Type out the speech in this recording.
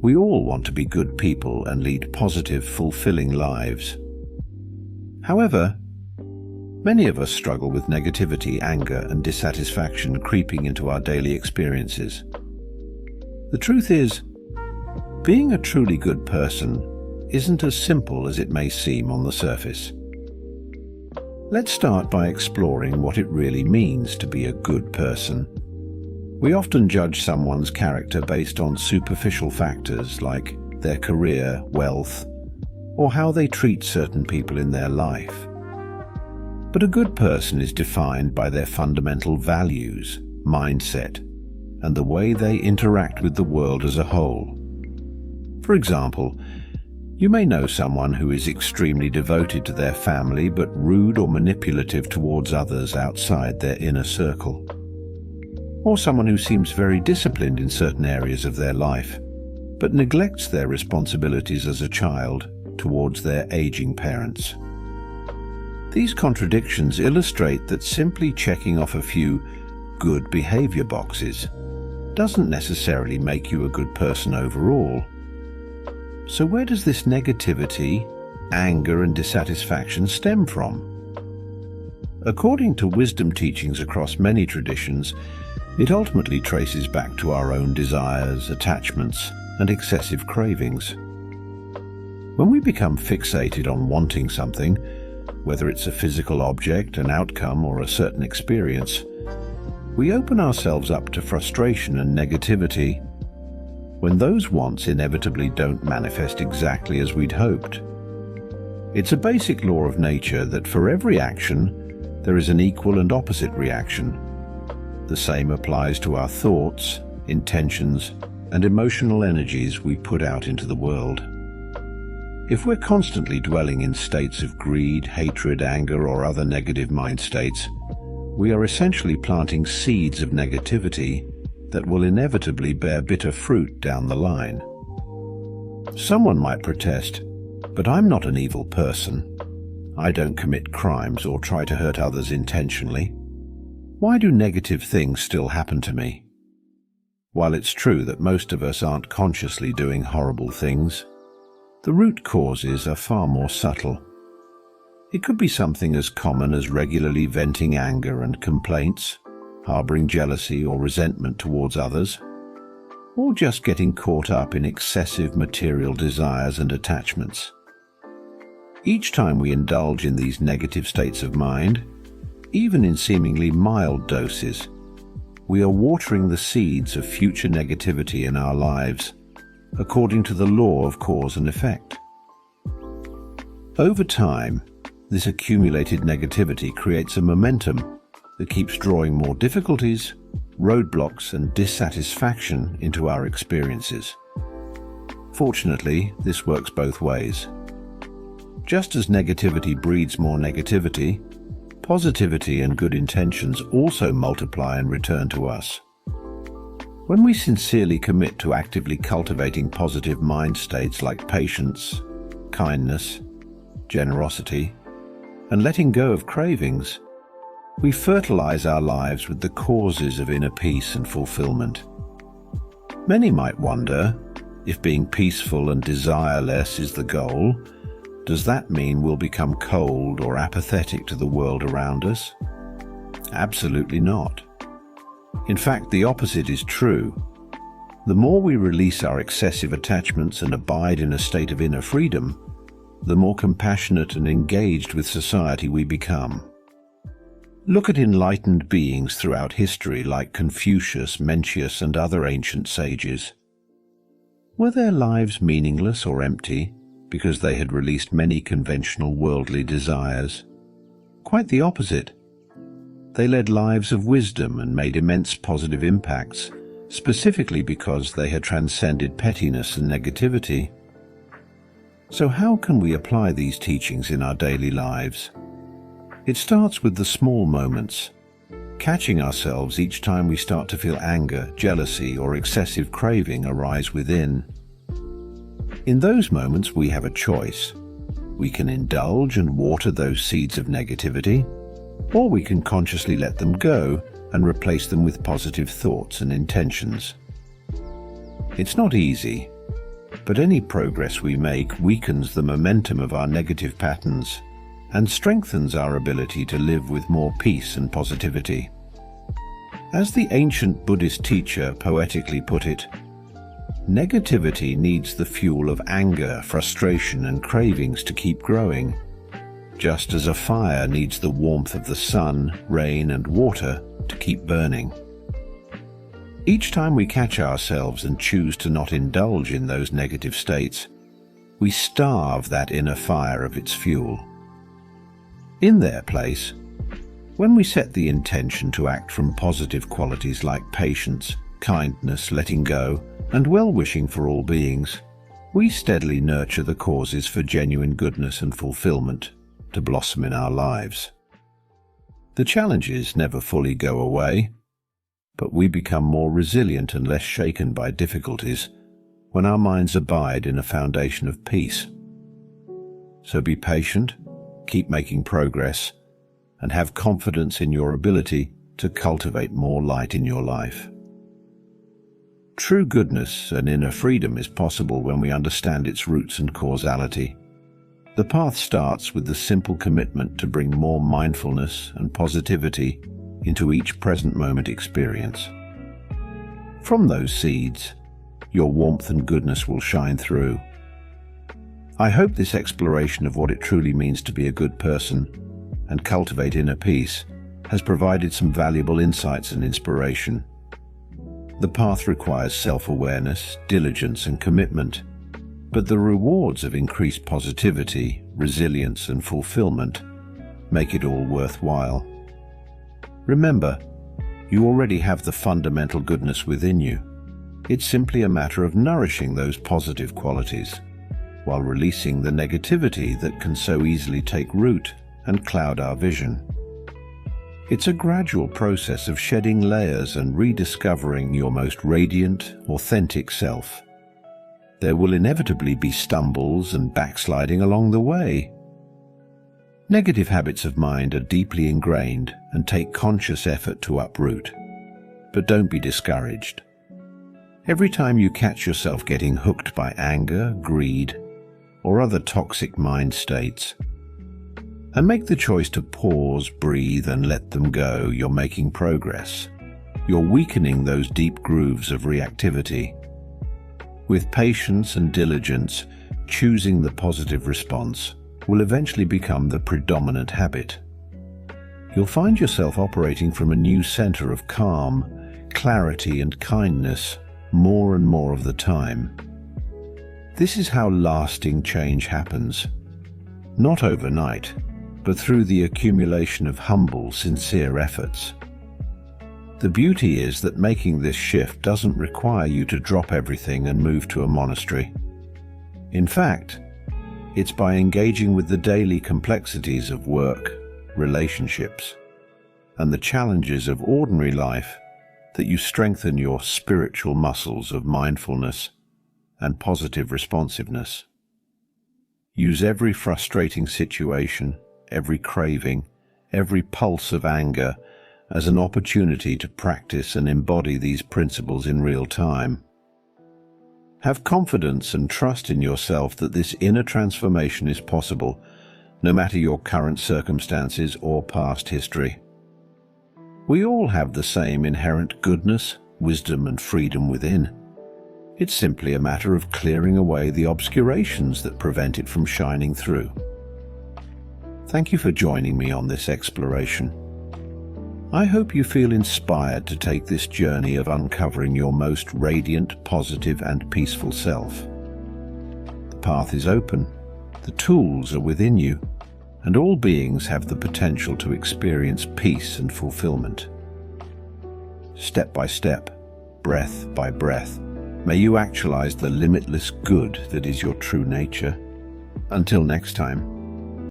We all want to be good people and lead positive, fulfilling lives. However, many of us struggle with negativity, anger, and dissatisfaction creeping into our daily experiences. The truth is, being a truly good person isn't as simple as it may seem on the surface. Let's start by exploring what it really means to be a good person. We often judge someone's character based on superficial factors like their career, wealth, or how they treat certain people in their life. But a good person is defined by their fundamental values, mindset, and the way they interact with the world as a whole. For example, you may know someone who is extremely devoted to their family but rude or manipulative towards others outside their inner circle. Or someone who seems very disciplined in certain areas of their life but neglects their responsibilities as a child towards their aging parents. These contradictions illustrate that simply checking off a few good behavior boxes doesn't necessarily make you a good person overall. So where does this negativity, anger, and dissatisfaction stem from? According to wisdom teachings across many traditions, it ultimately traces back to our own desires, attachments, and excessive cravings. When we become fixated on wanting something, whether it's a physical object, an outcome, or a certain experience, we open ourselves up to frustration and negativity. When those wants inevitably don't manifest exactly as we'd hoped. It's a basic law of nature that for every action, there is an equal and opposite reaction. The same applies to our thoughts, intentions, and emotional energies we put out into the world. If we're constantly dwelling in states of greed, hatred, anger, or other negative mind states, we are essentially planting seeds of negativity that will inevitably bear bitter fruit down the line. Someone might protest, "But I'm not an evil person. I don't commit crimes or try to hurt others intentionally. Why do negative things still happen to me?" While it's true that most of us aren't consciously doing horrible things, the root causes are far more subtle. It could be something as common as regularly venting anger and complaints, harboring jealousy or resentment towards others, or just getting caught up in excessive material desires and attachments. Each time we indulge in these negative states of mind, even in seemingly mild doses, we are watering the seeds of future negativity in our lives, according to the law of cause and effect. Over time, this accumulated negativity creates a momentum that keeps drawing more difficulties, roadblocks, and dissatisfaction into our experiences. Fortunately, this works both ways. Just as negativity breeds more negativity, positivity and good intentions also multiply and return to us. When we sincerely commit to actively cultivating positive mind states like patience, kindness, generosity, and letting go of cravings, we fertilize our lives with the causes of inner peace and fulfillment. Many might wonder, if being peaceful and desireless is the goal, does that mean we'll become cold or apathetic to the world around us? Absolutely not. In fact, the opposite is true. The more we release our excessive attachments and abide in a state of inner freedom, the more compassionate and engaged with society we become. Look at enlightened beings throughout history like Confucius, Mencius, and other ancient sages. Were their lives meaningless or empty because they had released many conventional worldly desires? Quite the opposite. They led lives of wisdom and made immense positive impacts, specifically because they had transcended pettiness and negativity. So how can we apply these teachings in our daily lives? It starts with the small moments, catching ourselves each time we start to feel anger, jealousy, or excessive craving arise within. In those moments, we have a choice. We can indulge and water those seeds of negativity, or we can consciously let them go and replace them with positive thoughts and intentions. It's not easy, But any progress we make weakens the momentum of our negative patterns and strengthens our ability to live with more peace and positivity. As the ancient Buddhist teacher poetically put it, negativity needs the fuel of anger, frustration, and cravings to keep growing, just as a fire needs the warmth of the sun, rain, and water to keep burning. Each time we catch ourselves and choose to not indulge in those negative states, we starve that inner fire of its fuel. In their place, when we set the intention to act from positive qualities like patience, kindness, letting go, and well-wishing for all beings, we steadily nurture the causes for genuine goodness and fulfillment to blossom in our lives. The challenges never fully go away, but we become more resilient and less shaken by difficulties when our minds abide in a foundation of peace. So be patient, keep making progress, and have confidence in your ability to cultivate more light in your life. True goodness and inner freedom is possible when we understand its roots and causality. The path starts with the simple commitment to bring more mindfulness and positivity into each present moment experience. From those seeds, your warmth and goodness will shine through. I hope this exploration of what it truly means to be a good person and cultivate inner peace has provided some valuable insights and inspiration. The path requires self-awareness, diligence, and commitment, but the rewards of increased positivity, resilience, and fulfillment make it all worthwhile. Remember, you already have the fundamental goodness within you. It's simply a matter of nourishing those positive qualities, while releasing the negativity that can so easily take root and cloud our vision. It's a gradual process of shedding layers and rediscovering your most radiant, authentic self. There will inevitably be stumbles and backsliding along the way. Negative habits of mind are deeply ingrained and take conscious effort to uproot. But don't be discouraged. Every time you catch yourself getting hooked by anger, greed, or other toxic mind states, and make the choice to pause, breathe, and let them go, you're making progress. You're weakening those deep grooves of reactivity. With patience and diligence, choosing the positive response will eventually become the predominant habit. You'll find yourself operating from a new center of calm, clarity, and kindness more and more of the time. This is how lasting change happens. Not overnight, but through the accumulation of humble, sincere efforts. The beauty is that making this shift doesn't require you to drop everything and move to a monastery. In fact, it's by engaging with the daily complexities of work, relationships, and the challenges of ordinary life that you strengthen your spiritual muscles of mindfulness and positive responsiveness. Use every frustrating situation, every craving, every pulse of anger as an opportunity to practice and embody these principles in real time. Have confidence and trust in yourself that this inner transformation is possible, no matter your current circumstances or past history. We all have the same inherent goodness, wisdom, and freedom within. It's simply a matter of clearing away the obscurations that prevent it from shining through. Thank you for joining me on this exploration. I hope you feel inspired to take this journey of uncovering your most radiant, positive, and peaceful self. The path is open, the tools are within you, and all beings have the potential to experience peace and fulfillment. Step by step, breath by breath, may you actualize the limitless good that is your true nature. Until next time.